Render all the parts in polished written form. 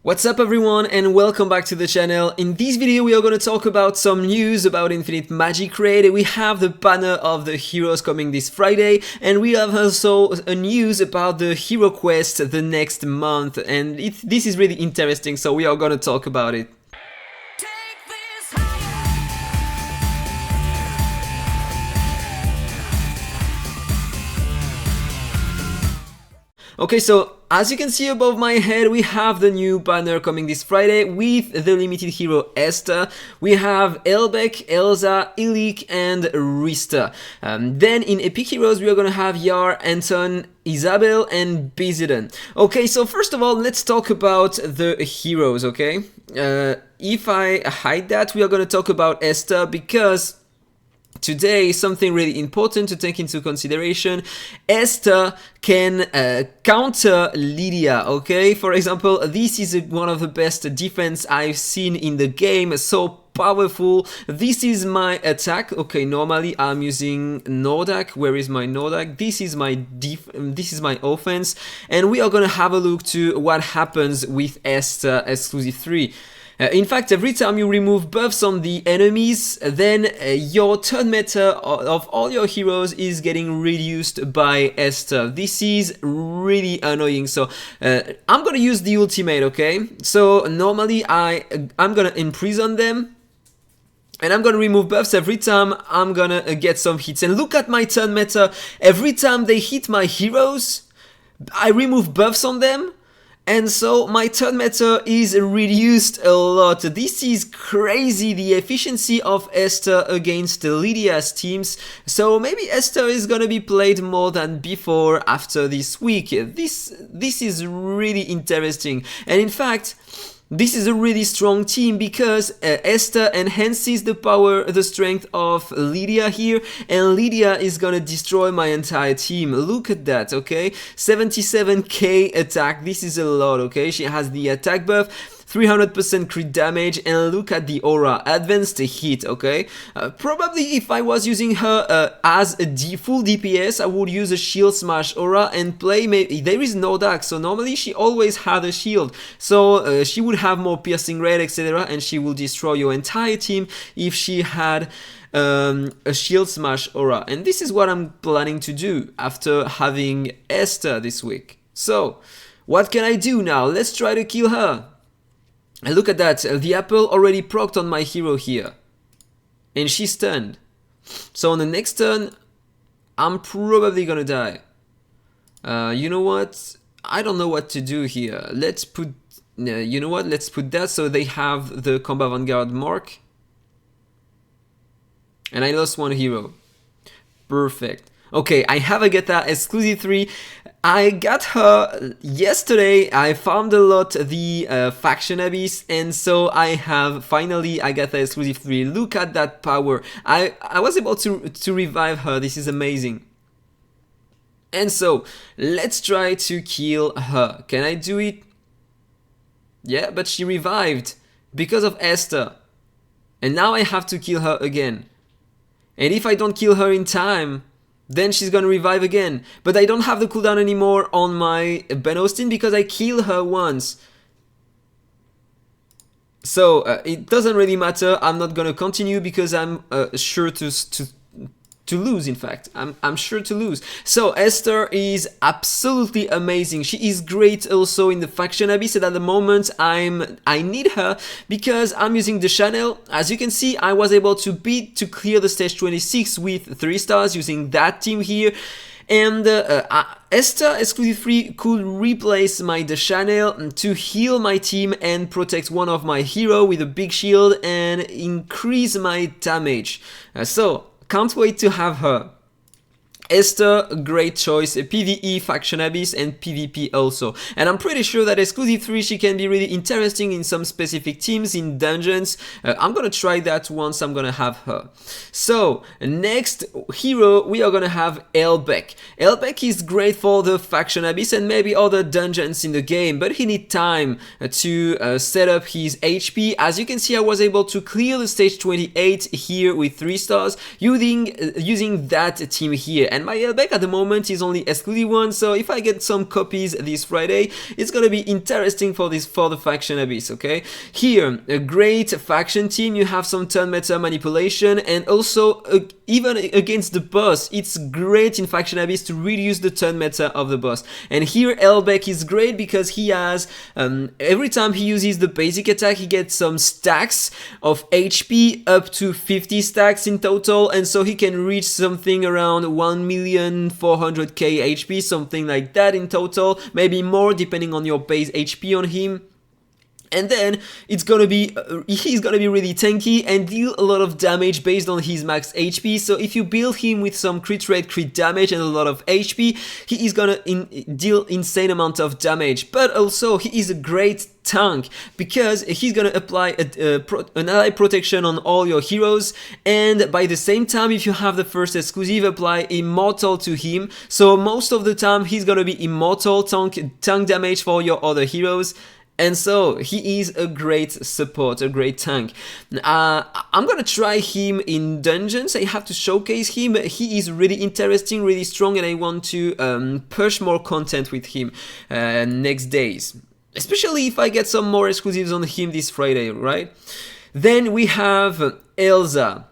What's up everyone and welcome back to the channel. In this video we are going to talk about some news about Infinite Magicraid. We have the banner of the heroes coming this Friday, and we have also a news about the hero quest the next month, and this is really interesting, so we are going to talk about it. Okay, so as you can see above my head, we have the new banner coming this Friday with the limited hero Esther. We have Elbec, Elsa, Ilika, and Rista. Then in Epic Heroes, we are gonna have Yar, Anton, Isabel, and Bizidon. Okay, so first of all, let's talk about the heroes, okay? If I hide that, we are gonna talk about Esther because today, something really important to take into consideration. Esther can counter Lydia, okay? For example, this is one of the best defense I've seen in the game, so powerful. This is my attack. Okay, normally I'm using Nordak. Where is my Nordak? This is my offense, and we are gonna have a look to what happens with Esther exclusive 3. In fact, every time you remove buffs on the enemies, then your turn meta of all your heroes is getting reduced by Esther. This is really annoying, so I'm gonna use the ultimate, okay? So normally I'm gonna imprison them, and I'm gonna remove buffs every time I'm gonna get some hits. And look at my turn meta. Every time they hit my heroes, I remove buffs on them, and so my turn meta is reduced a lot. This is crazy, the efficiency of Esther against Lydia's teams. So maybe Esther is gonna be played more than before after this week. This is really interesting. And in fact, this is a really strong team because Esther enhances the strength of Lydia here, and Lydia is gonna destroy my entire team. Look at that, okay? 77k attack, this is a lot, okay? She has the attack buff, 300% crit damage, and look at the aura, advanced hit, okay? Probably if I was using her as a full DPS, I would use a shield smash aura and play, maybe there is no dark, so normally she always had a shield, so she would have more piercing rate, etc., and she will destroy your entire team if she had a shield smash aura. And this is what I'm planning to do after having Esther this week. So what can I do now? Let's try to kill her. And look at that, the apple already procced on my hero here, and she's stunned. So on the next turn, I'm probably gonna die. You know what? I don't know what to do here. Let's put, you know what? Let's put that so they have the combat vanguard mark. And I lost one hero. Perfect. Okay, I have AhkTaar exclusive 3. I got her yesterday. I farmed a lot the faction abyss, and so I have finally AhkTaar exclusive 3. Look at that power. I was able to revive her. This is amazing. And so let's try to kill her. Can I do it? Yeah, but she revived because of Esther, and now I have to kill her again. And if I don't kill her in time, then she's gonna revive again. But I don't have the cooldown anymore on my Ben Austin because I killed her once. So it doesn't really matter. I'm not gonna continue because I'm sure to lose. In fact, I'm sure to lose. So Esther is absolutely amazing. She is great also in the faction abyss, and at the moment I need her because I'm using the channel. As you can see, I was able to clear the stage 26 with 3 stars using that team here. And Esther exclusive 3 could replace my channel to heal my team and protect one of my hero with a big shield and increase my damage. So can't wait to have her. Esther, great choice, PvE, Faction Abyss, and PvP also. And I'm pretty sure that exclusive 3 she can be really interesting in some specific teams, in dungeons. I'm gonna try that once I'm gonna have her. So, next hero, we are gonna have Elbec. Elbec is great for the Faction Abyss and maybe other dungeons in the game, but he needs time to set up his HP. As you can see, I was able to clear the stage 28 here with 3 stars using that team here. and my Elbec at the moment is only exclusive one, so if I get some copies this Friday, it's gonna be interesting for the faction abyss, okay? Here, a great faction team, you have some turn meta manipulation, and also even against the boss, it's great in faction abyss to reduce the turn meta of the boss. And here Elbec is great because he has, every time he uses the basic attack, he gets some stacks of HP, up to 50 stacks in total, and so he can reach something around 1,400,000 HP, something like that in total, maybe more depending on your base HP on him. And then it's gonna be he's gonna be really tanky and deal a lot of damage based on his max HP. So if you build him with some crit rate, crit damage, and a lot of HP, he is gonna deal insane amount of damage. But also he is a great tank because he's gonna apply an ally protection on all your heroes, and by the same time, if you have the first exclusive, apply immortal to him. So most of the time he's gonna be immortal, tank damage for your other heroes. And so he is a great support, a great tank. I'm gonna try him in dungeons. I have to showcase him. He is really interesting, really strong, and I want to push more content with him next days. Especially if I get some more exclusives on him this Friday, right? Then we have Elsa.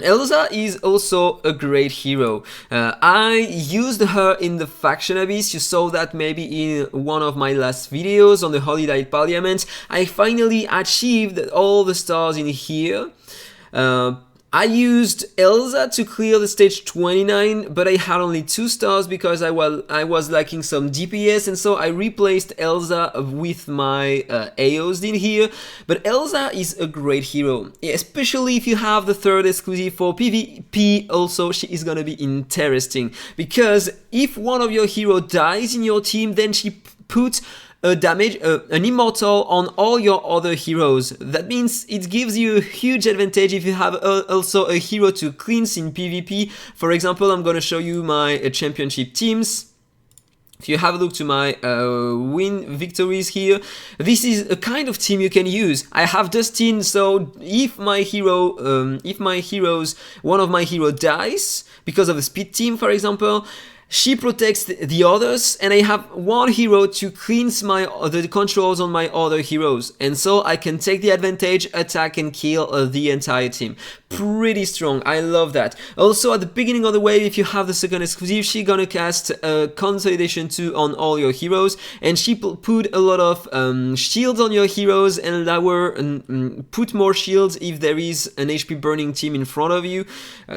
Elsa is also a great hero. I used her in the Faction Abyss. You saw that maybe in one of my last videos on the Holiday Parliament. I finally achieved all the stars in here. I used Elsa to clear the stage 29, but I had only 2 stars because I was lacking some DPS, and so I replaced Elsa with my AOs in here. But Elsa is a great hero, especially if you have the 3rd exclusive for PvP. Also, she is gonna be interesting because if one of your hero dies in your team, then she puts an immortal on all your other heroes. That means it gives you a huge advantage if you have also a hero to cleanse in PvP. For example, I'm gonna show you my championship teams. If you have a look to my win victories here, this is a kind of team you can use. I have Dustin, so if my hero, one of my hero dies because of a speed team, for example, she protects the others, and I have one hero to cleanse the controls on my other heroes, and so I can take the advantage, attack, and kill the entire team. Pretty strong, I love that. Also, at the beginning of the wave, if you have the 2nd exclusive, she's gonna cast Consolidation 2 on all your heroes, and she put a lot of shields on your heroes and put more shields if there is an HP burning team in front of you.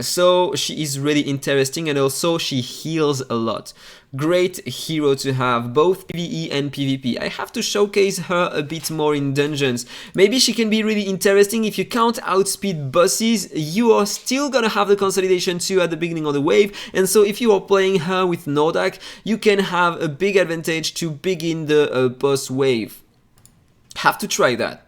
So she is really interesting, and also she heals a lot. Great hero to have, both PvE and PvP. I have to showcase her a bit more in dungeons. Maybe she can be really interesting if you can't outspeed bosses. You are still gonna have the Consolidation 2 at the beginning of the wave, and so if you are playing her with Nordak, you can have a big advantage to begin the boss wave. Have to try that.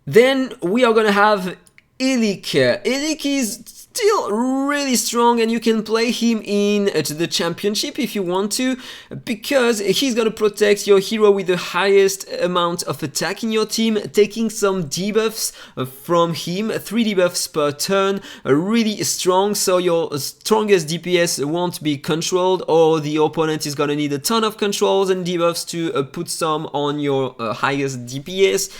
Then we are gonna have Ilika. Ilika is still really strong, and you can play him in the championship if you want to, because he's gonna protect your hero with the highest amount of attack in your team, taking some debuffs from him, 3 debuffs per turn, really strong, so your strongest DPS won't be controlled, or the opponent is gonna need a ton of controls and debuffs to put some on your highest DPS.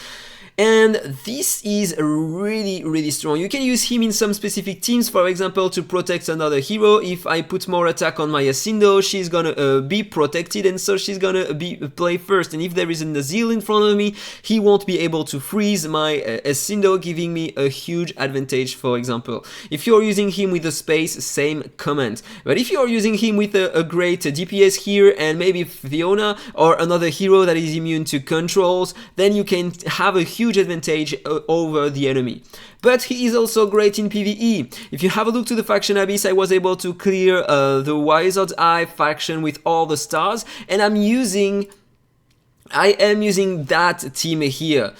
And this is really strong. You can use him in some specific teams, for example, to protect another hero. If I put more attack on my Asindo, she's gonna be protected, and so she's gonna play first. And if there is an Azil in front of me, he won't be able to freeze my Asindo, giving me a huge advantage, for example. If you're using him with a space, same comment. But if you're using him with a great DPS here, and maybe Fiona or another hero that is immune to controls, then you can have a huge advantage over the enemy. But he is also great in PvE. If you have a look to the Faction Abyss, I was able to clear the Wizard's Eye faction with all the stars, and I am using that team here.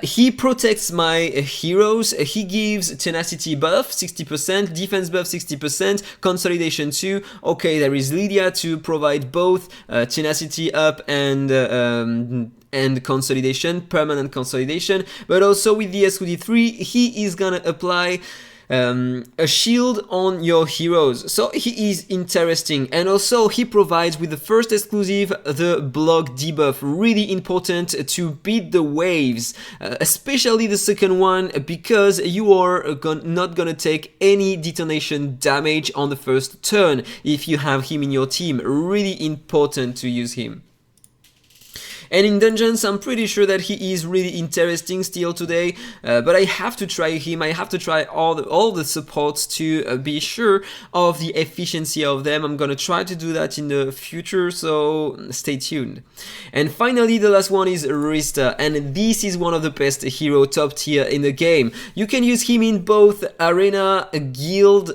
He protects my heroes. He gives tenacity buff 60%, defense buff 60%, consolidation 2. Okay, there is Lydia to provide both tenacity up and consolidation, permanent consolidation. But also with the SQD3, he is gonna apply a shield on your heroes. So he is interesting, and also he provides with the first exclusive the block debuff, really important to beat the waves, especially the second one, because you are not gonna take any detonation damage on the first turn if you have him in your team. Really important to use him. And in dungeons, I'm pretty sure that he is really interesting still today, but I have to try him. I have to try all the supports to be sure of the efficiency of them. I'm gonna try to do that in the future, so stay tuned. And finally, the last one is Rista, and this is one of the best hero top tier in the game. You can use him in both arena, guild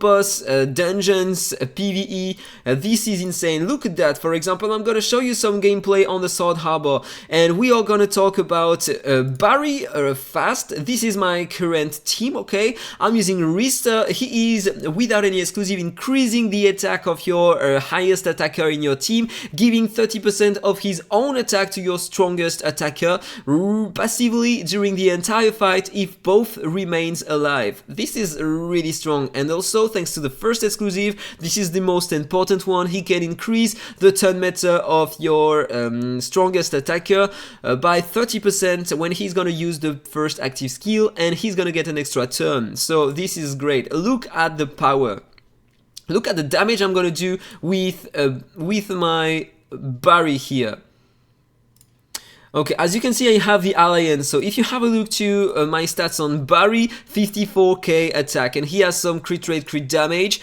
boss, dungeons, PvE. This is insane. Look at that. For example, I'm gonna show you some gameplay on the Sword Harbor, and we are gonna talk about Barry fast. This is my current team, okay? I'm using Rista. He is, without any exclusive, increasing the attack of your highest attacker in your team, giving 30% of his own attack to your strongest attacker passively during the entire fight if both remains alive. This is really strong, and also thanks to the first exclusive, this is the most important one. He can increase the turn meter of your strongest attacker by 30% when he's gonna use the first active skill, and he's gonna get an extra turn. So this is great. Look at the power. Look at the damage I'm gonna do with my Barry here. Okay, as you can see, I have the Alliance, so if you have a look to my stats on Barry, 54k attack, and he has some crit rate, crit damage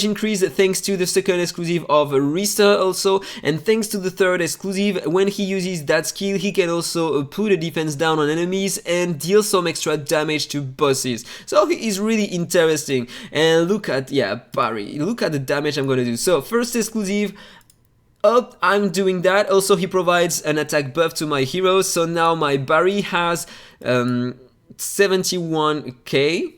increase thanks to the second exclusive of Rista also, and thanks to the third exclusive, when he uses that skill, he can also put a defense down on enemies and deal some extra damage to bosses. So he is really interesting, and look at, yeah, Barry, look at the damage I'm gonna do. So first exclusive, I'm doing that. Also, he provides an attack buff to my heroes, so now my Barry has 71k.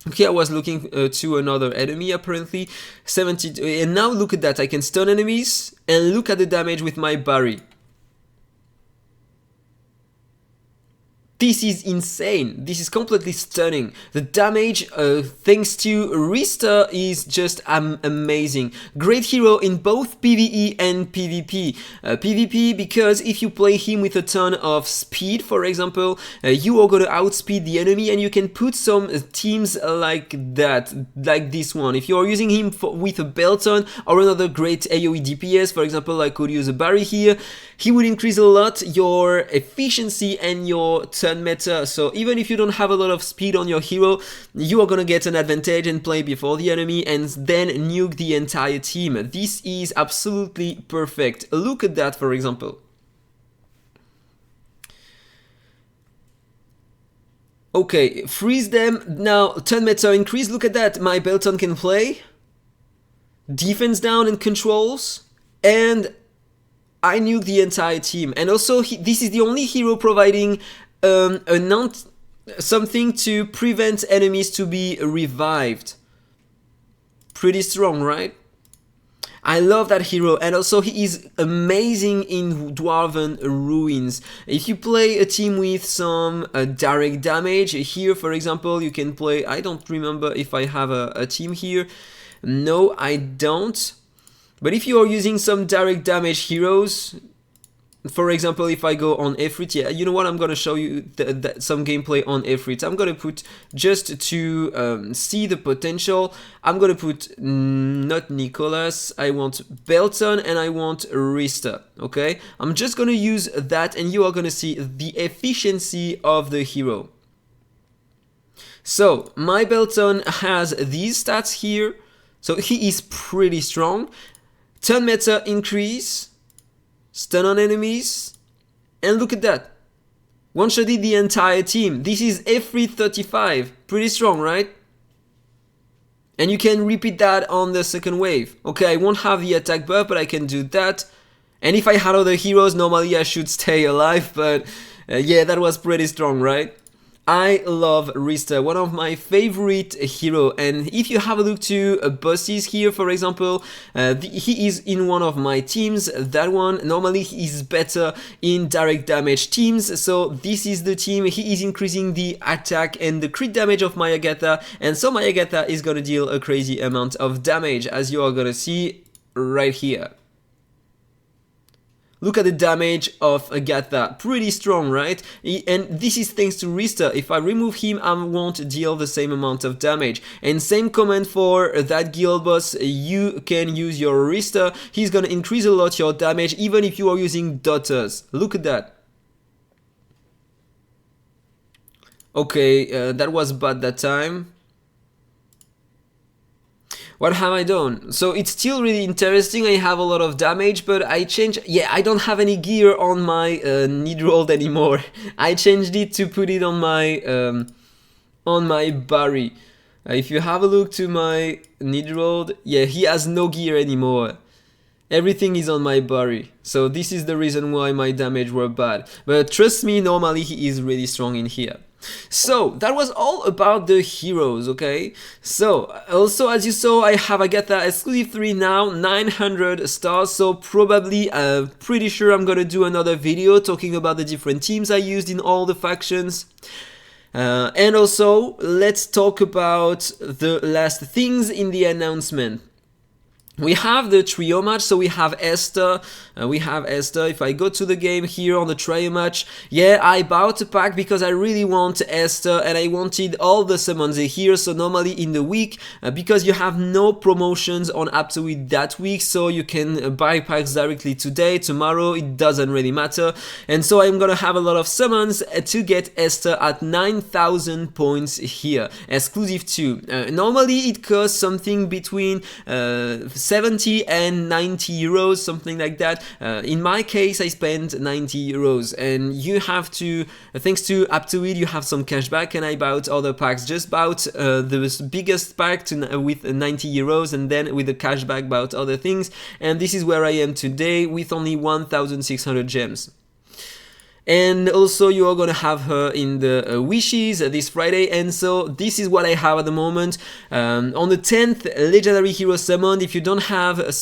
Okay, I was looking to another enemy apparently. 70, and now look at that, I can stun enemies, and look at the damage with my Barry. This is insane. This is completely stunning. The damage thanks to Rista is just amazing. Great hero in both PvE and PvP. PvP because if you play him with a ton of speed, for example, you are gonna outspeed the enemy, and you can put some teams like that, like this one. If you are using him with a Belton or another great AoE DPS, for example, I could use a Barry here, he would increase a lot your efficiency and your turn meta. So even if you don't have a lot of speed on your hero, you are gonna get an advantage and play before the enemy and then nuke the entire team. This is absolutely perfect. Look at that, for example. Okay, freeze them. Now turn meta increase. Look at that. My Belton can play defense down and controls, and I nuke the entire team. And also, this is the only hero providing something to prevent enemies to be revived. Pretty strong, right? I love that hero, and also he is amazing in Dwarven Ruins. If you play a team with some direct damage, here for example, you can play, I don't remember if I have a team here. No, I don't. But if you are using some direct damage heroes, for example, if I go on Efrit, yeah, you know what, I'm gonna show you some gameplay on Efrit. I'm gonna put, just to see the potential, I'm gonna put not Nicholas, I want Belton and I want Rista, okay? I'm just gonna use that and you are gonna see the efficiency of the hero. So, my Belton has these stats here, so he is pretty strong. Turn meta increase, stun on enemies, and look at that. One-shotted the entire team. This is every 35. Pretty strong, right? And you can repeat that on the second wave. Okay, I won't have the attack buff, but I can do that. And if I had other heroes, normally I should stay alive, but yeah, that was pretty strong, right? I love Rista, one of my favorite hero, and if you have a look to bosses here, for example, he is in one of my teams. That one, normally he is better in direct damage teams, so this is the team. He is increasing the attack and the crit damage of my AhkTaar, and so my AhkTaar is gonna deal a crazy amount of damage, as you are gonna see right here. Look at the damage of AhkTaar, pretty strong, right? And this is thanks to Rista. If I remove him, I won't deal the same amount of damage. And same comment for that guild boss, you can use your Rista. He's gonna increase a lot your damage, even if you are using daughters. Look at that. Okay, that was bad that time. What have I done? So it's still really interesting. I have a lot of damage, but I changed. Yeah, I don't have any gear on my Needrold anymore. I changed it to put it on my Barry. If you have a look to my Needrold, yeah, he has no gear anymore. Everything is on my Barry. So this is the reason why my damage were bad. But trust me, normally he is really strong in here. So that was all about the heroes, okay? So also, as you saw, I have AhkTaar exclusive 3 now, 900 stars, so probably pretty sure I'm gonna do another video talking about the different teams I used in all the factions. And also, let's talk about the last things in the announcement. We have the trio match, so we have Esther. If I go to the game here on the trio match, yeah, I bought a pack because I really want Esther and I wanted all the summons here. So normally in the week, because you have no promotions on AhkTaar that week, so you can buy packs directly today, tomorrow, it doesn't really matter. And so I'm gonna have a lot of summons to get Esther at 9,000 points here, exclusive 2. Normally it costs something between 70 and 90 euros, something like that. In my case, I spent 90 euros, and you have to, thanks to AhkTaar, you have some cashback, and I bought other packs. Just bought the biggest pack with 90 euros, and then with the cashback bought other things, and this is where I am today with only 1,600 gems. And also you are gonna have her in the wishes this Friday, and so this is what I have at the moment. On the 10th legendary hero summoned, if you don't have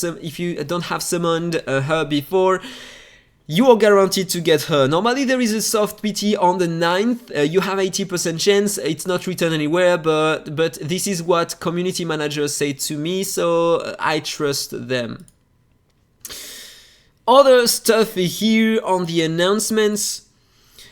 summoned her before, you are guaranteed to get her. Normally there is a soft PT on the 9th, you have 80% chance, it's not written anywhere, but this is what community managers say to me, so I trust them. Other stuff here on the announcements.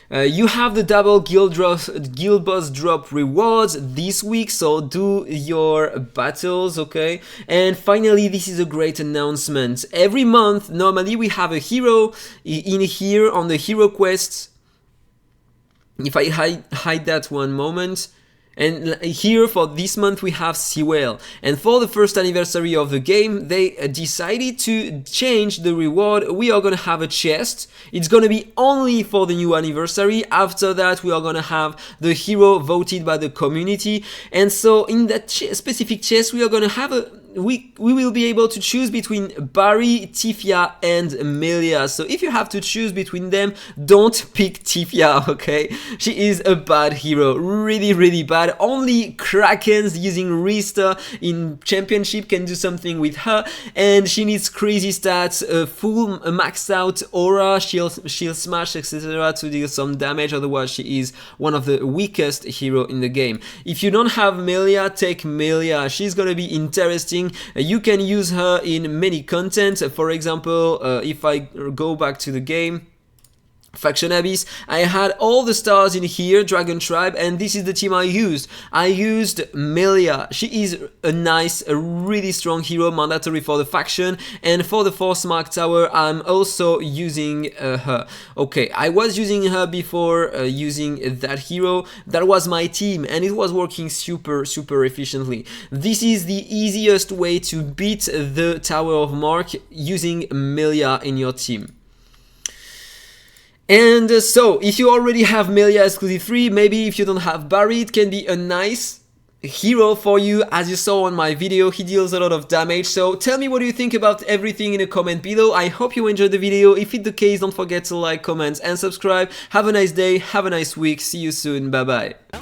You have the double guild boss drop rewards this week, so do your battles, okay? And finally, this is a great announcement. Every month, normally we have a hero in here on the hero quests. If I hide that one moment. And here for this month we have Sewell, and for the first anniversary of the game they decided to change the reward. We are gonna have a chest. It's gonna be only for the new anniversary. After that we are gonna have the hero voted by the community, and so in that specific chest we are gonna have we will be able to choose between Barry, Tifia and Melia. So if you have to choose between them, don't pick Tifia, okay? She is a bad hero, really bad. Only Krakens using Rista in championship can do something with her, and she needs crazy stats, full maxed out aura, shield smash, etc. to deal some damage, otherwise she is one of the weakest hero in the game. If you don't have Melia, take Melia. She's gonna be interesting. You can use her in many content. For example, if I go back to the game, Faction Abyss, I had all the stars in here, Dragon Tribe, and this is the team I used. I used Melia. She is a nice, a really strong hero, mandatory for the faction, and for the Force Mark Tower, I'm also using her. Okay, I was using her before using that hero. That was my team, and it was working super efficiently. This is the easiest way to beat the Tower of Mark, using Melia in your team. And so, if you already have Melia exclusive 3, maybe if you don't have Barry, it can be a nice hero for you. As you saw on my video, he deals a lot of damage, so tell me what you think about everything in a comment below. I hope you enjoyed the video. If it's the case, don't forget to like, comment and subscribe. Have a nice day, have a nice week, see you soon, bye bye.